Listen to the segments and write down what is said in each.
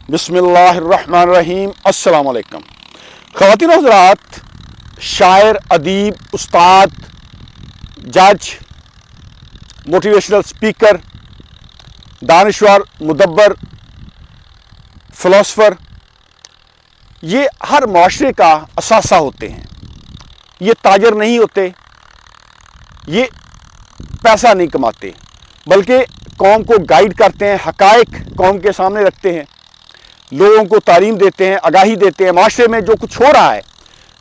बिस्मिल्लाहिर्रहमानिर्रहीम। अस्सलाम वालेकुम। ख़वातीन और हज़रात, शायर, अदीब, उस्ताद, जज, मोटिवेशनल स्पीकर, दानिश्वर, मुदब्बर, फ़िलासफ़र, ये हर माशरे का असासा होते हैं। ये ताजर नहीं होते, ये पैसा नहीं कमाते, बल्कि कौम को गाइड करते हैं, हक़ाइक़ कौम के सामने रखते हैं, लोगों को तालीम देते हैं, आगाही देते हैं, माशरे में जो कुछ हो रहा है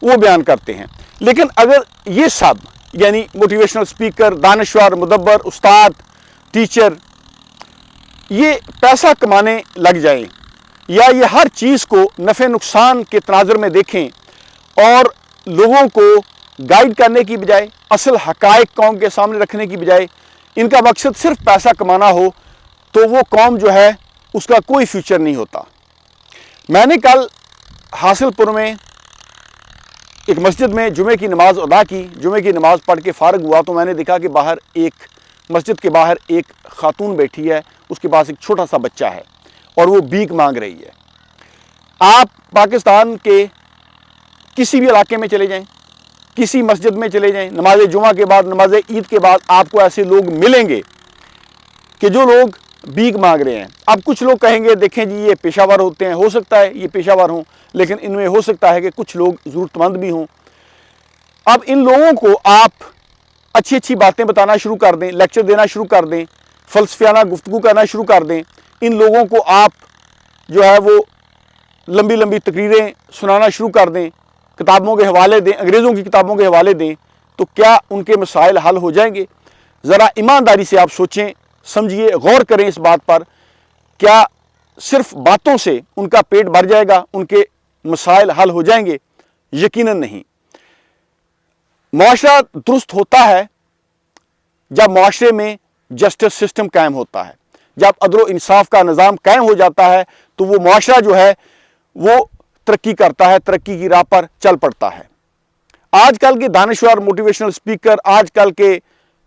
वो बयान करते हैं। लेकिन अगर ये सब यानी मोटिवेशनल स्पीकर, दानिश्वर, मुदब्बर, उस्ताद, टीचर ये पैसा कमाने लग जाएं या ये हर चीज़ को नफ़े नुकसान के तनाज़ुर में देखें और लोगों को गाइड करने की बजाय, असल हक़ाइक़ कौम के सामने रखने की बजाय इनका मकसद सिर्फ पैसा कमाना हो, तो वो कौम जो है उसका कोई फ्यूचर नहीं होता। मैंने कल हासिलपुर में एक मस्जिद में जुमे की नमाज़ अदा की। जुमे की नमाज़ पढ़ के फ़ारग हुआ तो मैंने देखा कि बाहर मस्जिद के बाहर एक खातून बैठी है, उसके पास एक छोटा सा बच्चा है और वो भीख मांग रही है। आप पाकिस्तान के किसी भी इलाके में चले जाएं, किसी मस्जिद में चले जाएं, नमाज जुमा के बाद, नमाज ईद के बाद आपको ऐसे लोग मिलेंगे कि जो लोग भीख मांग रहे हैं। अब कुछ लोग कहेंगे देखें जी ये पेशावर होते हैं, हो सकता है ये पेशावर हों, लेकिन इनमें हो सकता है कि कुछ लोग ज़रूरतमंद भी हों। अब इन लोगों को आप अच्छी अच्छी बातें बताना शुरू कर दें, लेक्चर देना शुरू कर दें, फ़लसफ़ियाना गुफ्तगू करना शुरू कर दें। इन लोगों को आप जो है वो लंबी लंबी तकरीरें सुनाना शुरू कर दें, किताबों के हवाले दें, अंग्रेज़ों की किताबों के हवाले दें, तो क्या उनके मसाइल हल हो जाएंगे? ज़रा ईमानदारी से आप सोचें, समझिए, गौर करें इस बात पर। क्या सिर्फ बातों से उनका पेट भर जाएगा, उनके मसाइल हल हो जाएंगे? यकीनन नहीं। मुआशरा दुरुस्त होता है जब मुआशरे में जस्टिस सिस्टम कायम होता है, जब अदल इंसाफ का निज़ाम कायम हो जाता है, तो वो मुआशरा जो है वो तरक्की करता है, तरक्की की राह पर चल पड़ता है। आजकल के दानिश्वर, मोटिवेशनल स्पीकर, आजकल के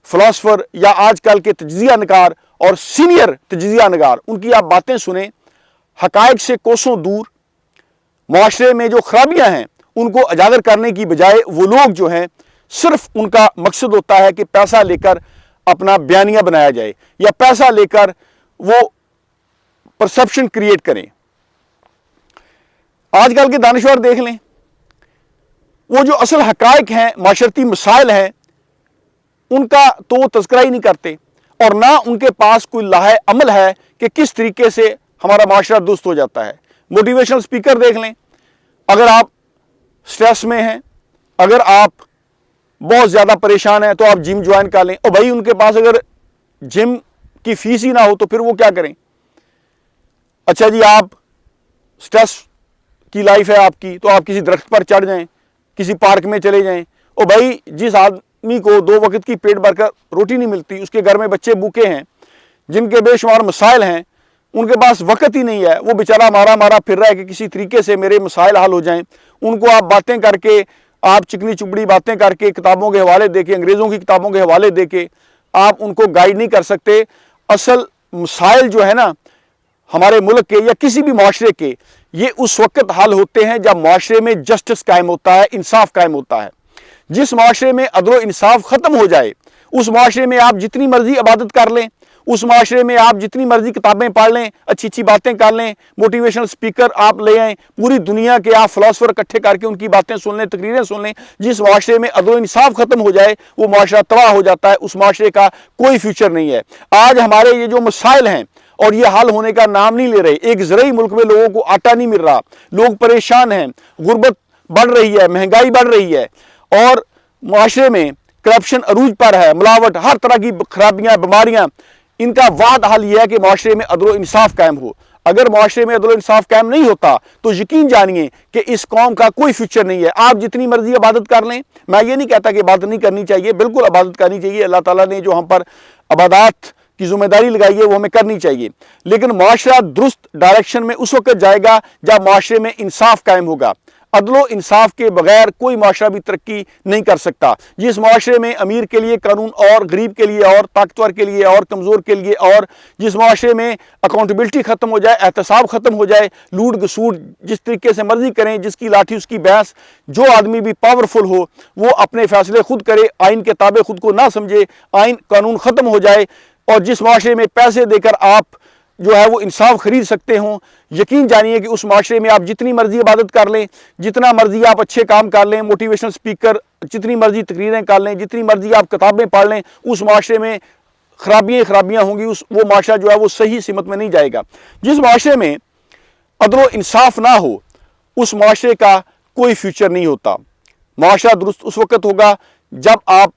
फ़िलासफ़र या आजकल के तज्ज़िया नगार और सीनियर तज्ज़िया नगार, उनकी आप बातें सुने, हक़ाइक़ से कोसों दूर, मुआशरे में जो खराबियां हैं उनको उजागर करने की बजाय वो लोग जो हैं सिर्फ उनका मकसद होता है कि पैसा लेकर अपना बयानिया बनाया जाए या पैसा लेकर वो परसेप्शन क्रिएट करें। आजकल के दानिश्वर देख लें, वो जो असल हक़ाइक़ हैं, माशरती मसाइल हैं, उनका तो वो तज़किरा ही नहीं करते और ना उनके पास कोई लाहे अमल है कि किस तरीके से हमारा माशरा दुरुस्त हो जाता है। मोटिवेशनल स्पीकर देख लें, अगर आप स्ट्रेस में हैं, अगर आप बहुत ज़्यादा परेशान हैं, तो आप जिम ज्वाइन कर लें। और भाई उनके पास अगर जिम की फ़ीस ही ना हो तो फिर वो क्या करें? अच्छा जी, आप स्ट्रेस की लाइफ है आपकी, तो आप किसी दरख्त पर चढ़ जाएं, किसी पार्क में चले जाएं। और भाई जिस आदमी को 2 वक्त की पेट भरकर रोटी नहीं मिलती, उसके घर में बच्चे भूखे हैं, जिनके बेशुमार मसाइल हैं, उनके पास वक्त ही नहीं है, वो बेचारा मारा मारा फिर रहा है कि किसी तरीके से मेरे मसाइल हल हो जाएं। उनको आप बातें करके, आप चिकनी चुपड़ी बातें करके, किताबों के हवाले देके, अंग्रेज़ों की किताबों के हवाले देके आप उनको गाइड नहीं कर सकते। असल मसाइल जो है ना हमारे मुल्क के या किसी भी माशरे के, ये उस वक्त हल होते हैं जब माशरे में जस्टिस कायम होता है, इंसाफ कायम होता है। जिस माशरे में अदल इंसाफ ख़त्म हो जाए, उस माशरे में आप जितनी मर्जी इबादत कर लें, उस माशरे में आप जितनी मर्जी किताबें पढ़ लें, अच्छी अच्छी बातें कर लें, मोटिवेशनल स्पीकर आप ले आएँ, पूरी दुनिया के आप फ़िलासफ़र इकट्ठे करके उनकी बातें सुन लें, तकरीरें सुन लें, जिस माशरे में अदल इंसाफ ख़त्म हो जाए वो माशरा तबाह हो जाता है, उस माशरे का कोई फ्यूचर नहीं है। आज हमारे ये जो मसाइल हैं और ये हल होने का नाम नहीं ले रहे। एक ज़रई मुल्क में लोगों को आटा नहीं मिल रहा, लोग परेशान हैं, गुर्बत बढ़ रही है, महंगाई बढ़ रही है और माशरे में करप्शन अरूज पर है, मिलावट, हर तरह की खराबियाँ, बीमारियाँ। इनका वाद हल यह है कि माशरे में अदल इंसाफ कायम हो। अगर माशरे में अदल इंसाफ कायम नहीं होता तो यकीन जानिए कि इस कौम का कोई फ्यूचर नहीं है। आप जितनी मर्जी इबादत कर लें, मैं ये नहीं कहता कि इबादत नहीं करनी चाहिए, बिल्कुल इबादत करनी चाहिए। अल्लाह ताला ने जो हम पर इबादत की जिम्मेदारी लगाई है वो हमें करनी चाहिए, लेकिन माशरा दुरुस्त डायरेक्शन में उस वक्त जाएगा जब माशरे में इंसाफ कायम होगा। عدل و انصاف کے بغیر کوئی معاشرہ بھی ترقی نہیں کر سکتا۔ جس معاشرے میں امیر کے لیے قانون اور غریب کے لیے اور طاقتور کے لیے اور کمزور کے لیے اور جس معاشرے میں اکاؤنٹیبلٹی ختم ہو جائے، احتساب ختم ہو جائے، لوٹ گسوٹ جس طریقے سے مرضی کریں، جس کی لاٹھی اس کی بھینس، جو آدمی بھی پاورفل ہو وہ اپنے فیصلے خود کرے، آئین کے تابع خود کو نہ سمجھے، آئین قانون ختم ہو جائے، اور جس معاشرے میں پیسے دے کر آپ جو ہے وہ انصاف خرید سکتے ہوں، یقین جانیے کہ اس معاشرے میں آپ جتنی مرضی عبادت کر لیں، جتنا مرضی آپ اچھے کام کر لیں، موٹیویشنل سپیکر، جتنی مرضی تقریریں کر لیں، جتنی مرضی آپ کتابیں پڑھ لیں، اس معاشرے میں خرابیاں ہوں گی، وہ معاشرہ جو ہے وہ صحیح سمت میں نہیں جائے گا۔ جس معاشرے میں عدل و انصاف نہ ہو اس معاشرے کا کوئی فیوچر نہیں ہوتا۔ معاشرہ درست اس وقت ہوگا جب آپ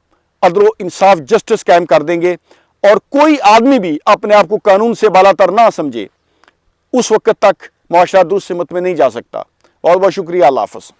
عدل و انصاف جسٹس قائم کر دیں گے، اور کوئی آدمی بھی اپنے آپ کو قانون سے بالاتر نہ سمجھے، اس وقت تک معاشرہ درست سمت میں نہیں جا سکتا۔ بہت بہت شکریہ، اللہ حافظ۔